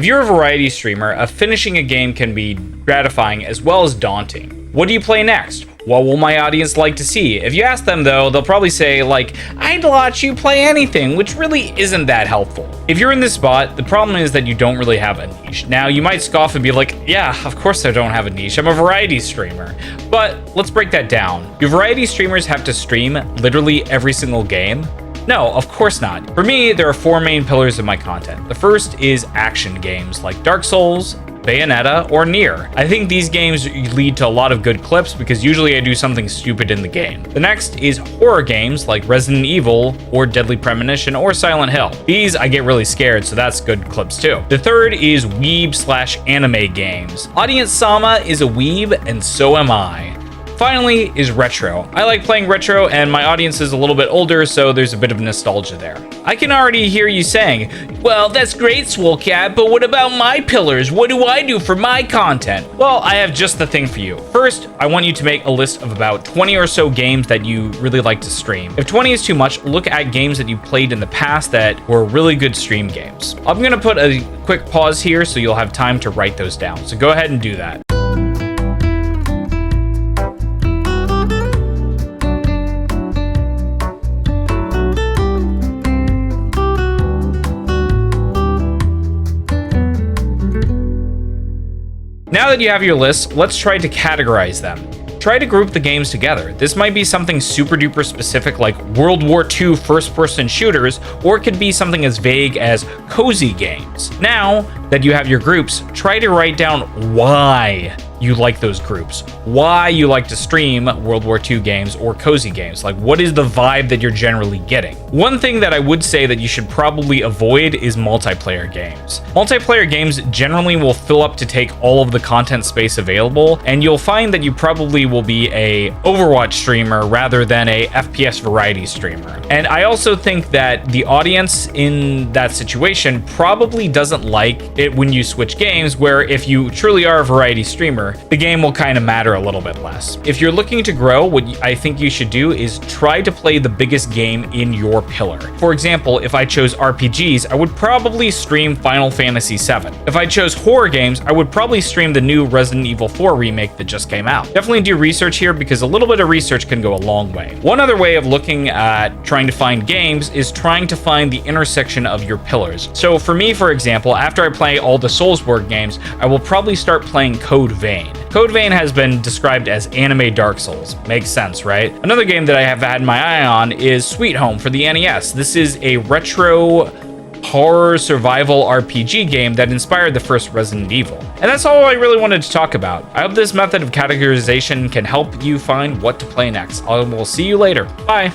If you're a variety streamer, finishing a game can be gratifying as well as daunting. What do you play next? What will my audience like to see? If you ask them though, they'll probably say like, I'd watch you play anything, which really isn't that helpful. If you're in this spot, the problem is that you don't really have a niche. Now, you might scoff and be like, yeah, of course I don't have a niche. I'm a variety streamer. But let's break that down. Do variety streamers have to stream literally every single game? No, of course not. For me, there are 4 main pillars of my content. The first is action games like Dark Souls, Bayonetta, or Nier. I think these games lead to a lot of good clips because usually I do something stupid in the game. The next is horror games like Resident Evil or Deadly Premonition or Silent Hill. These I get really scared, so that's good clips too. The third is weeb/anime games. Audience Sama is a weeb and so am I. Finally is retro. I like playing retro and my audience is a little bit older, so there's a bit of nostalgia there. I can already hear you saying, well, that's great, Swolecat, but what about my pillars? What do I do for my content? Well, I have just the thing for you. First, I want you to make a list of about 20 or so games that you really like to stream. If 20 is too much, look at games that you played in the past that were really good stream games. I'm gonna put a quick pause here so you'll have time to write those down. So go ahead and do that. Now that you have your list, let's try to categorize them. Try to group the games together. This might be something super duper specific like World War II first-person shooters, or it could be something as vague as cozy games. Now that you have your groups, try to write down why you like those groups, why you like to stream World War II games or cozy games. Like, what is the vibe that you're generally getting? One thing that I would say that you should probably avoid is multiplayer games. Multiplayer games generally will fill up to take all of the content space available, and you'll find that you probably will be a Overwatch streamer rather than a FPS variety streamer. And I also think that the audience in that situation probably doesn't like it when you switch games, where if you truly are a variety streamer, the game will kind of matter a little bit less. If you're looking to grow, what I think you should do is try to play the biggest game in your pillar. For example, if I chose RPGs, I would probably stream Final Fantasy VII. If I chose horror games, I would probably stream the new Resident Evil 4 remake that just came out. Definitely do research here because a little bit of research can go a long way. One other way of looking at trying to find games is trying to find the intersection of your pillars. So for me, for example, after I play all the Soulsborne games, I will probably start playing Code Vein. Code Vein has been described as anime Dark Souls. Makes sense, right? Another game that I have had my eye on is Sweet Home for the NES. This is a retro horror survival RPG game that inspired the first Resident Evil. And that's all I really wanted to talk about. I hope this method of categorization can help you find what to play next. I will see you later. Bye.